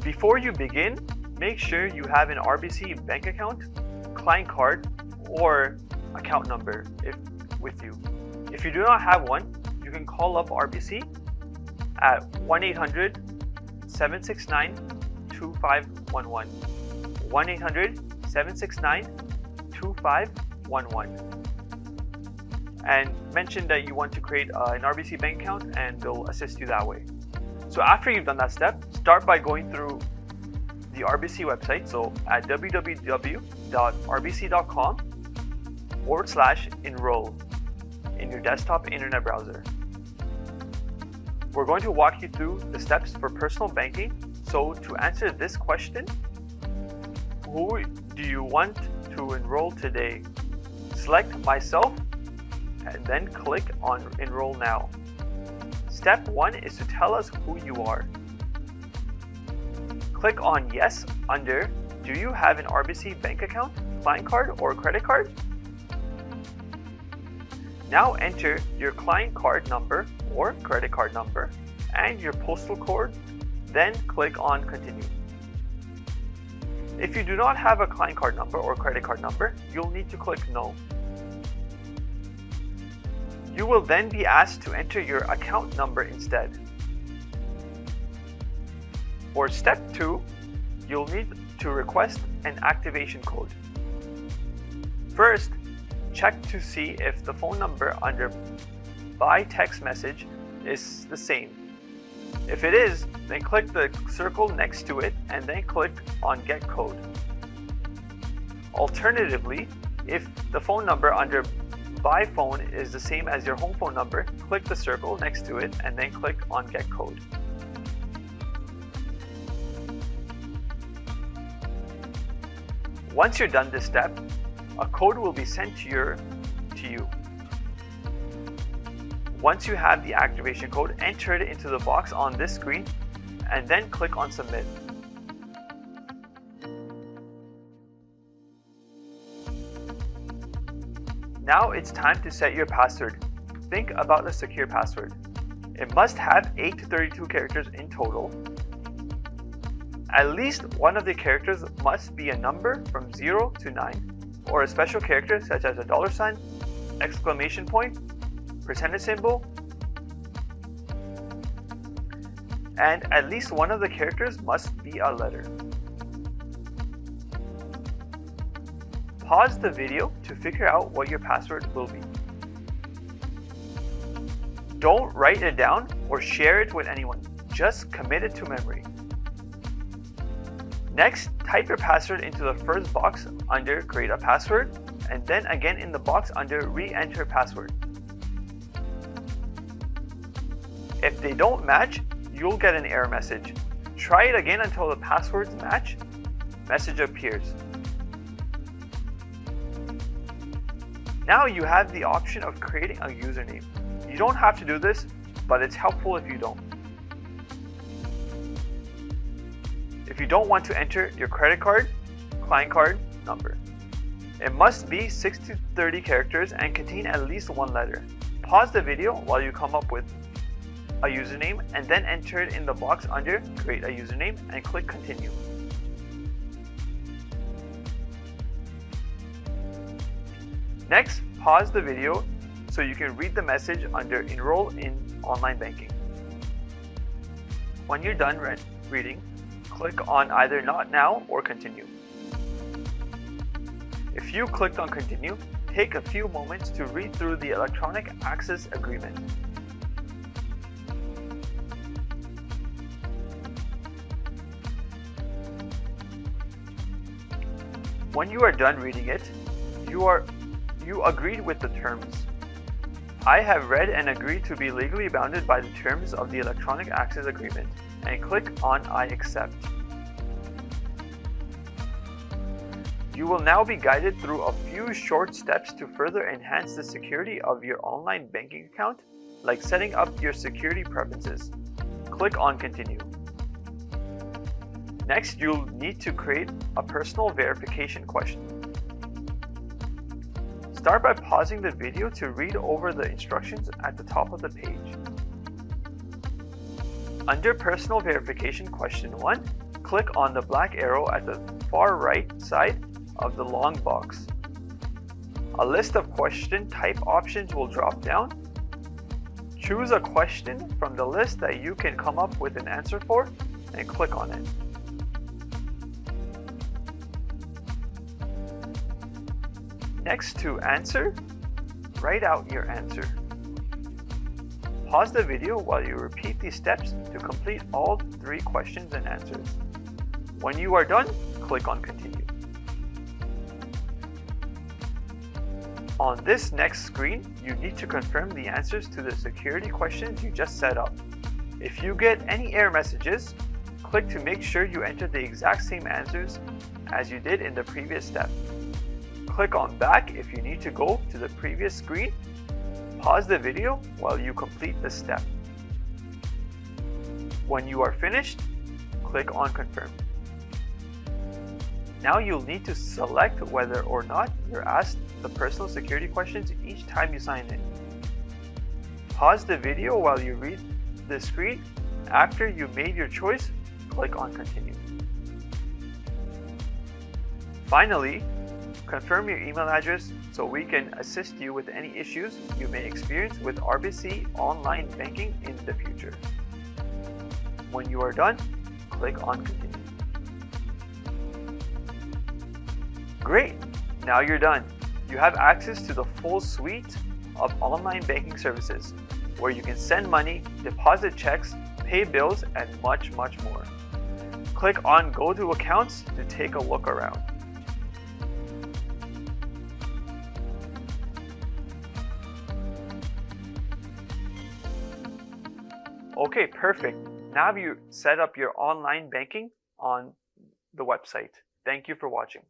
Before you begin, make sure you have an RBC bank account, client card, or account number with you. If you do not have one, you can call up RBC at 1-800-769-2511. 1-800-769-2511. And mention that you want to create an RBC bank account, and they'll assist you that way. So after you've done that step, start by going through the RBC website. So at www.rbc.com/enroll in your desktop internet browser. We're going to walk you through the steps for personal banking. So to answer this question, who do you want to enroll today? Select myself and then click on Enroll Now. Step 1 is to tell us who you are. Click on Yes under Do you have an RBC bank account, client card, or credit card? Now enter your client card number or credit card number and your postal code, then click on Continue. If you do not have a client card number or credit card number, you'll need to click No. You will then be asked to enter your account number instead. For step 2, you'll need to request an activation code. First, check to see if the phone number under by text message is the same. If it is, then click the circle next to it and then click on Get Code. Alternatively, if the phone number under by phone is the same as your home phone number, click the circle next to it and then click on Get Code. Once you're done this step, a code will be sent to you. Once you have the activation code, enter it into the box on this screen and then click on Submit. Now it's time to set your password. Think about a secure password. It must have 8 to 32 characters in total. At least one of the characters must be a number from 0 to 9, or a special character such as a $, exclamation point, percentage symbol, and at least one of the characters must be a letter. Pause the video to figure out what your password will be. Don't write it down or share it with anyone, just commit it to memory. Next, type your password into the first box under Create a Password, and then again in the box under Re-enter Password. If they don't match, you'll get an error message. Try it again until the passwords match. Message appears. Now you have the option of creating a username. You don't have to do this, but it's helpful if you don't. If you don't want to enter your credit card, client card number, it must be 6 to 30 characters and contain at least one letter. Pause the video while you come up with a username and then enter it in the box under Create a Username and click Continue. Next, pause the video so you can read the message under Enroll in Online Banking. When you're done reading, click on either Not Now or Continue. If you clicked on Continue, take a few moments to read through the Electronic Access Agreement. When you are done reading it, you agreed with the terms. I have read and agreed to be legally bounded by the terms of the Electronic Access Agreement, and click on I accept. You will now be guided through a few short steps to further enhance the security of your online banking account, like setting up your security preferences. Click on Continue. Next, you'll need to create a personal verification question. Start by pausing the video to read over the instructions at the top of the page. Under Personal Verification Question 1, click on the black arrow at the far right side of the long box. A list of question type options will drop down. Choose a question from the list that you can come up with an answer for and click on it. Next to answer, write out your answer. Pause the video while you repeat these steps to complete all 3 questions and answers. When you are done, click on continue. On this next screen, you need to confirm the answers to the security questions you just set up. If you get any error messages, click to make sure you enter the exact same answers as you did in the previous step. Click on back if you need to go to the previous screen. Pause the video while you complete the step. When you are finished, click on confirm. Now you'll need to select whether or not you're asked the personal security questions each time you sign in. Pause the video while you read the screen. After you made your choice, click on continue. Finally, confirm your email address so we can assist you with any issues you may experience with RBC Online Banking in the future. When you are done, click on continue. Great! Now you're done. You have access to the full suite of online banking services where you can send money, deposit checks, pay bills, and much more. Click on Go to Accounts to take a look around. Okay, perfect. Now you set up your online banking on the website. Thank you for watching.